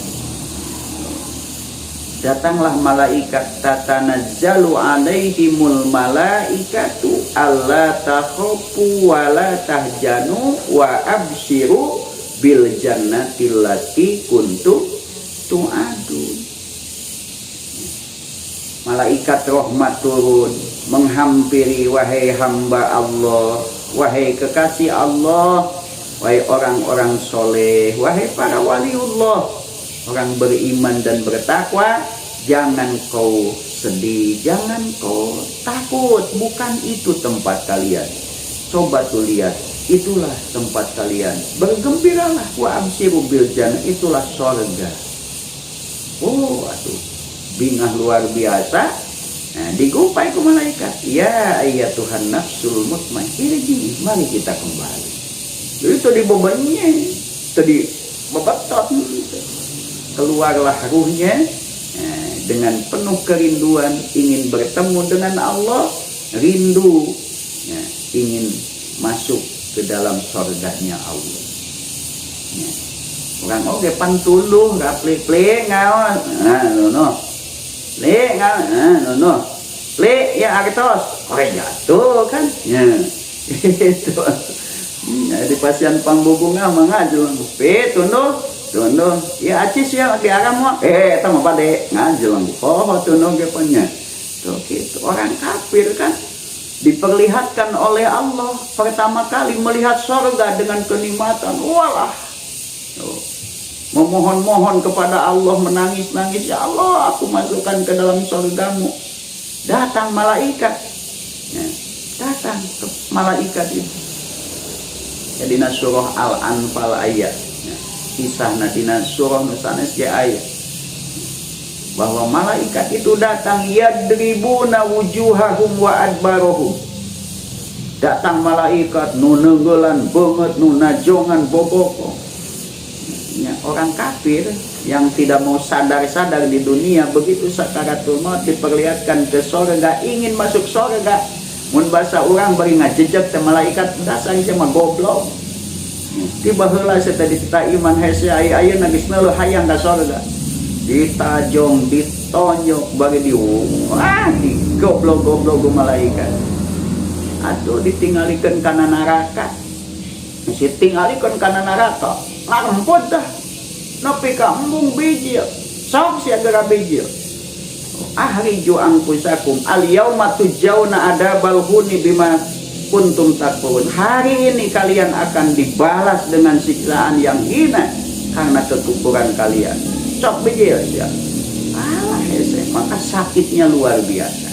Speaker 1: Datanglah malaikat tatanazzalu alaihimul malaikatu alla takhafu wa la tahjanu wa abshiru bil jannati allati kuntum tu'adun. Malaikat rahmat turun menghampiri wahai hamba Allah, wahai kekasih Allah, wahai orang-orang soleh, wahai para waliullah, orang beriman dan bertakwa, jangan kau sedih, jangan kau takut, bukan itu tempat kalian. Coba tuh lihat, itulah tempat kalian. Bergembiralah, wa abshiru bil jannah, itulah surga. Oh, aduh, bingah luar biasa. Nah, digupai ke malaikat. Ya ayyatuhan nafsul mutmainnah, mari kita kembali. Itu dibebannya, tadi bebetot. Keluarlah ruhnya dengan penuh kerinduan, ingin bertemu dengan Allah, rindu, ingin masuk ke dalam surganya Allah. Orang oke pantuluh, gak plek-plek ngawan, no, plek ngawan, no, plek ya artos, jatuh kan, ya, itu, di pasien pangbubunga mengajul, tunduk. Tuno, ya acis ya di aram mah, tamu pade ngajelang, tuno gepanya, tuh gitu. Orang kafir kan diperlihatkan oleh Allah pertama kali melihat surga dengan kenikmatan, walah, tuh, memohon-mohon kepada Allah, menangis-nangis, ya Allah, aku masukkan ke dalam surgamu. Datang malaikat, datang ke malaikat itu. Jadi surah Al-Anfal ayat. Kisah nadina surah nusanes ya ayat bahwa malaikat itu datang yadribuna wujuhahum wa adbarohum, Datang malaikat nu nenggelan banget, nu najongan boboko. Ya, orang kafir yang tidak mau sadar-sadar di dunia, begitu sakaratul maut diperlihatkan ke surga, ingin masuk surga, mun bahasa orang beri ngajejek teh malaikat dasar mah goblok. Tiba heula tadi kita iman hese ayeuna geus neuleuh hayang ka surga. Ditajong, ditonjok bagi di goblok-goblok ku malaikat. Atuh ditinggalikeun kana neraka. Masih tinggalikeun kana neraka. Lampot dah. Nepi ka embung biji. Sok sia gara biji. Ahriju anfusakum al-yauma tujzauna adabal huni bima kuntum takfurun. Hari ini kalian akan dibalas dengan siksaan yang hina karena kekufuran kalian. Sok biji ya. Maka sakitnya luar biasa.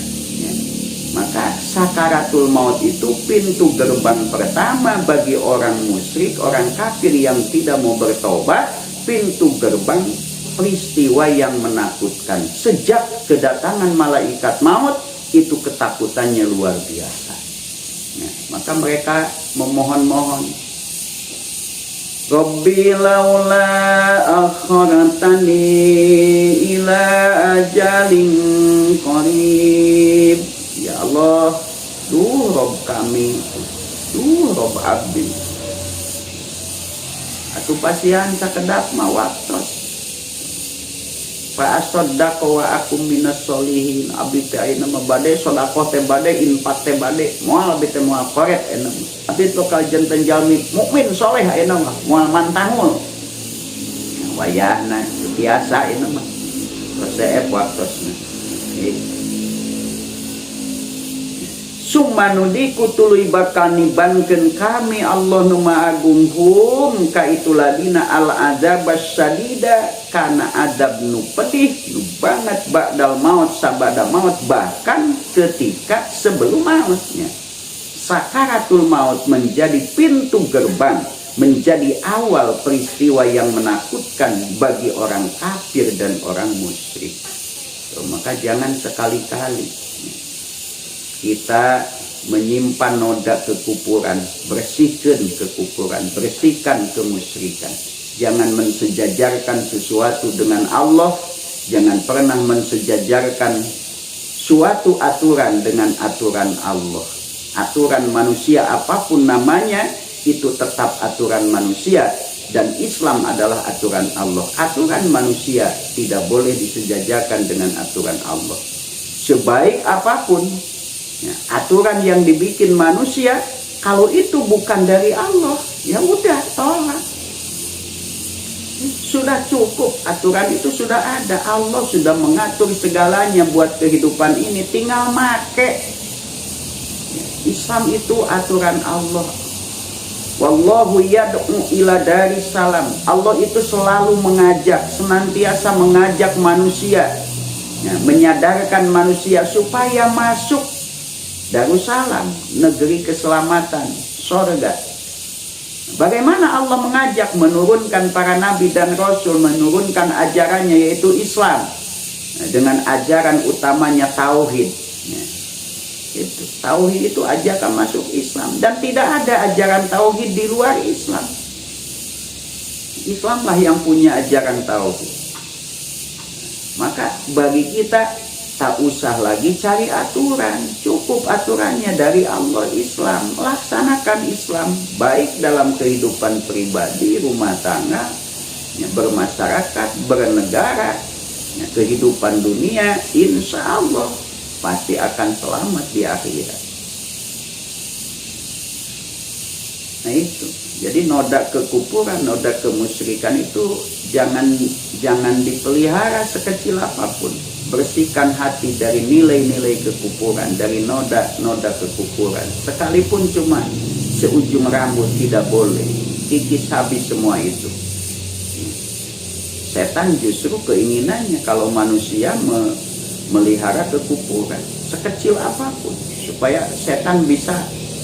Speaker 1: Maka sakaratul maut itu pintu gerbang pertama bagi orang musyrik, orang kafir yang tidak mau bertobat, pintu gerbang peristiwa yang menakutkan. Sejak kedatangan malaikat maut itu ketakutannya luar biasa. Nah, maka mereka memohon-mohon, Rabbi laula akhartani ila ajalin qarib. Ya Allah, Rob kami, Rob abdi. Atuh pasian sakedap mah waktos. Fa asaddaq wa akum minas solihin. Abdi teh ayeuna mah bade sedekah teh bade, infak teh bade, moal abdi teh moal korek ayeuna. Abdi teh ka janten jalmi mukmin saleh ayeuna mah moal mantangul. Wayahna biasa ayeuna mah. Resep waktosna. Summanudiku tuluy bakal nibankeun kami Allah nu maagung hum ka itu ladina al adzabas sadida kana adab nu pedih nu banget ba'dal maut sabada maut, bahkan ketika sebelum mautnya. Sakaratul maut menjadi pintu gerbang, menjadi awal peristiwa yang menakutkan bagi orang kafir dan orang musyrik. Maka jangan sekali-kali kita menyimpan noda kekufuran, bersihkan kekufuran, bersihkan kemusyrikan. Jangan mensejajarkan sesuatu dengan Allah, jangan pernah mensejajarkan suatu aturan dengan aturan Allah. Aturan manusia apapun namanya, itu tetap aturan manusia, dan Islam adalah aturan Allah. Aturan manusia tidak boleh disejajarkan dengan aturan Allah. Sebaik apapun ya, aturan yang dibikin manusia, kalau itu bukan dari Allah, ya udah tolak. Sudah cukup, aturan itu sudah ada. Allah sudah mengatur segalanya buat kehidupan ini, tinggal make. Islam itu aturan Allah. Wallahu yad'u ila daris salam. Allah itu selalu mengajak, senantiasa mengajak manusia, ya, menyadarkan manusia supaya masuk Darussalam, negeri keselamatan, surga. Bagaimana Allah mengajak? Menurunkan para nabi dan rasul, menurunkan ajarannya yaitu Islam, dengan ajaran utamanya tauhid. Itu tauhid itu ajakan masuk Islam, dan tidak ada ajaran tauhid di luar Islam. Islamlah yang punya ajaran tauhid. Maka bagi kita tak usah lagi cari aturan, cukup aturannya dari Allah Islam. Laksanakan Islam baik dalam kehidupan pribadi, rumah tangga, ya, bermasyarakat, bernegara, ya, kehidupan dunia, insya Allah pasti akan selamat di akhirat. Nah itu, jadi noda kekufuran, noda kemusyrikan itu jangan dipelihara sekecil apapun. Bersihkan hati dari nilai-nilai kekufuran, dari noda kekufuran. Sekalipun cuma seujung rambut tidak boleh. Kikis habis semua itu. Setan justru keinginannya kalau manusia melihara kekufuran sekecil apapun, supaya setan bisa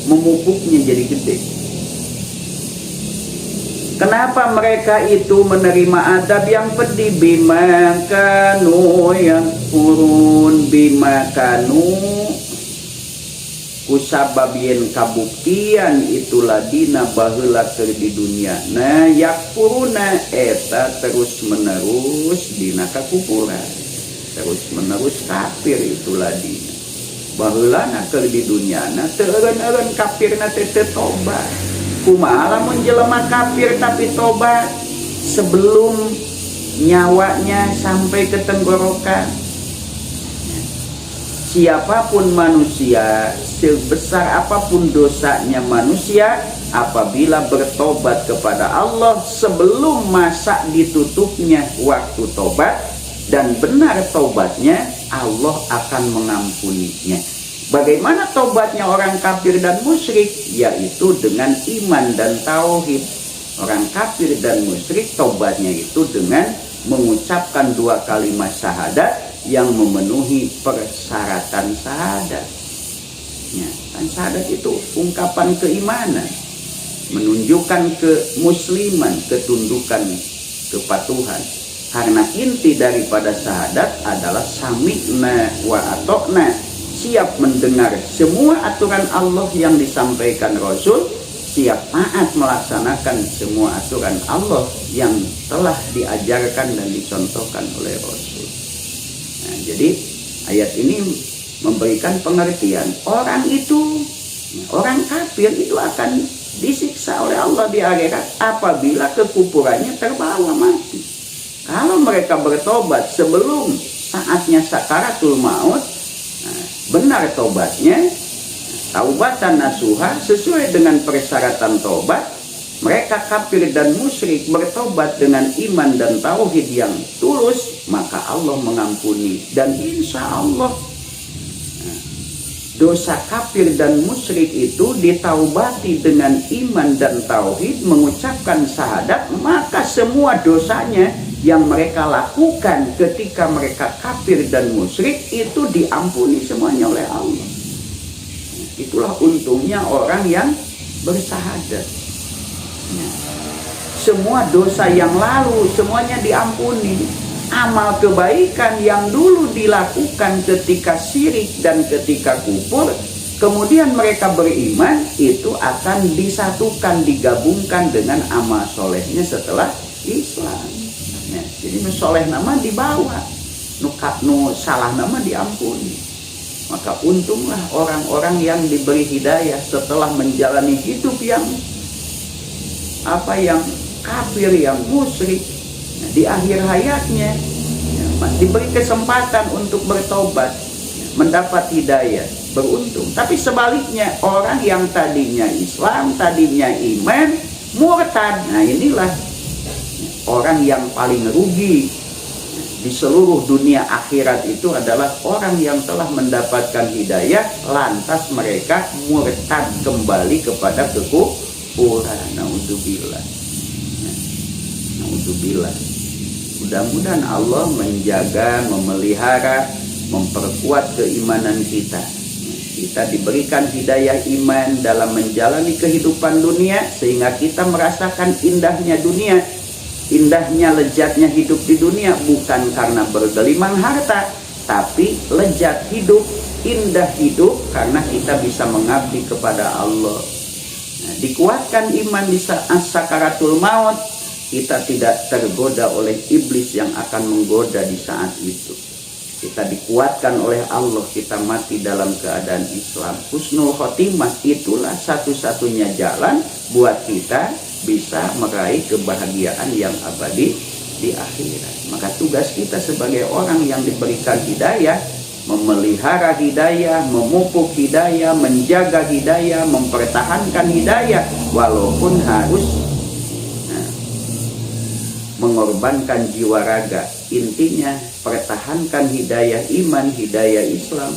Speaker 1: memupuknya jadi gede. Kenapa mereka itu menerima adab yang pedih? Bima kanu yang kurun, bima kanu kusababieun kabuktian itulah dina baheula keur di dunia nah yakfuruna eta terus menerus dina kakufuran terus menerus kafir itulah dina baheulana keur di dunia na teu eureun kafirna teh teu tobat kumaha lamun jelema kafir tapi tobat sebelum nyawanya sampai ke tenggorokan. Siapapun manusia, sebesar apapun dosanya manusia, apabila bertobat kepada Allah sebelum masa ditutupnya waktu tobat dan benar tobatnya, Allah akan mengampuninya. Bagaimana tobatnya orang kafir dan musyrik? Yaitu dengan iman dan tauhid. Orang kafir dan musyrik tobatnya itu dengan mengucapkan 2 kalimat syahadat yang memenuhi persyaratan syahadat. Ya, kan syahadat itu ungkapan keimanan, menunjukkan kemusliman, ketundukan, kepatuhan. Karena inti daripada syahadat adalah sami'na wa atokna, siap mendengar semua aturan Allah yang disampaikan Rasul, siap taat melaksanakan semua aturan Allah yang telah diajarkan dan dicontohkan oleh Rasul. Nah, jadi ayat ini memberikan pengertian orang itu, orang kafir itu akan disiksa oleh Allah di akhirat apabila kekufurannya terbawa mati. Kalau mereka bertobat sebelum saatnya sakaratul maut, nah, benar tobatnya, taubatan nasuha sesuai dengan persyaratan tobat, mereka kafir dan musyrik bertobat dengan iman dan tauhid yang tulus, maka Allah mengampuni. Dan insya Allah dosa kafir dan musyrik itu ditaubati dengan iman dan tauhid, mengucapkan syahadat, maka semua dosanya yang mereka lakukan ketika mereka kafir dan musyrik itu diampuni semuanya oleh Allah. Itulah untungnya orang yang bersyahadat. Semua dosa yang lalu semuanya diampuni. Amal kebaikan yang dulu dilakukan ketika syirik dan ketika kufur, kemudian mereka beriman, itu akan disatukan, digabungkan dengan amal solehnya setelah Islam. Nah, jadi nu soleh nama dibawa, nu salah nama diampuni. Maka untunglah orang-orang yang diberi hidayah setelah menjalani hidup yang kafir, yang musyrik. Nah, di akhir hayatnya diberi kesempatan untuk bertobat, mendapat hidayah, beruntung. Tapi sebaliknya orang yang tadinya Islam, tadinya iman, murtad, nah inilah orang yang paling rugi di seluruh dunia akhirat. Itu adalah orang yang telah mendapatkan hidayah lantas mereka murtad kembali kepada kekufuran. Naudzubillah. Naudzubillah. Mudah-mudahan Allah menjaga, memelihara, memperkuat keimanan kita. Kita diberikan hidayah iman dalam menjalani kehidupan dunia sehingga kita merasakan indahnya dunia, indahnya lezatnya hidup di dunia, bukan karena bergelimang harta, tapi lezat hidup, indah hidup karena kita bisa mengabdi kepada Allah. Nah, dikuatkan iman di saat sakaratul maut, kita tidak tergoda oleh iblis yang akan menggoda di saat itu. Kita dikuatkan oleh Allah, kita mati dalam keadaan Islam. Husnul khotimah itulah satu-satunya jalan buat kita bisa meraih kebahagiaan yang abadi di akhirat. Maka tugas kita sebagai orang yang diberikan hidayah, memelihara hidayah, memupuk hidayah, menjaga hidayah, mempertahankan hidayah, walaupun harus mengorbankan jiwa raga. Intinya pertahankan hidayah iman, hidayah Islam.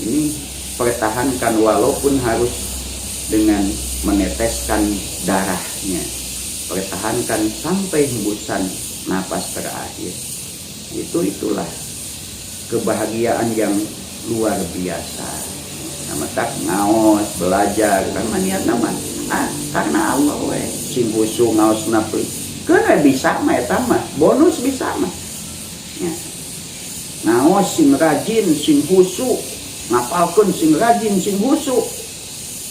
Speaker 1: Ini pertahankan walaupun harus dengan meneteskan darahnya. Pertahankan sampai hembusan napas terakhir. Itulah kebahagiaan yang luar biasa. Nama tak ngaos belajar kan maniat nama karena Allah we sing husu ngaos napli kena bisa mah eta mah bonus bisa mah ya. Ngaos sing rajin sing husu ngapalkeun sing rajin sing husuk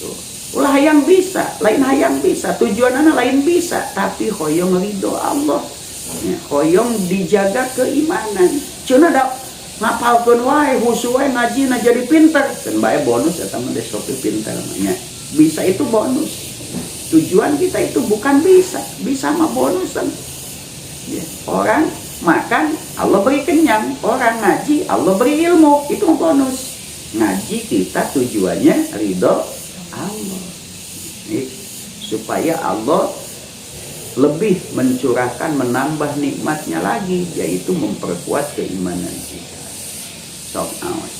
Speaker 1: tuh. Ulah hayang bisa, lain hayang bisa, tujuanana lain bisa, tapi hoyong ridho Allah, ya, hoyong dijaga keimanan. Cuna da ngapalkeun wae, husuk wae, ngaji na jadi pinter, kan bae bonus eta mah desopi pinter namanya. Bisa itu bonus. Tujuan kita itu bukan bisa, bisa mah bonusan. Ya, orang makan Allah beri kenyang, orang ngaji Allah beri ilmu, itu bonus. Ngaji kita tujuannya ridho Allah, supaya Allah lebih mencurahkan, menambah nikmatnya lagi, yaitu memperkuat keimanan kita. Sok awas.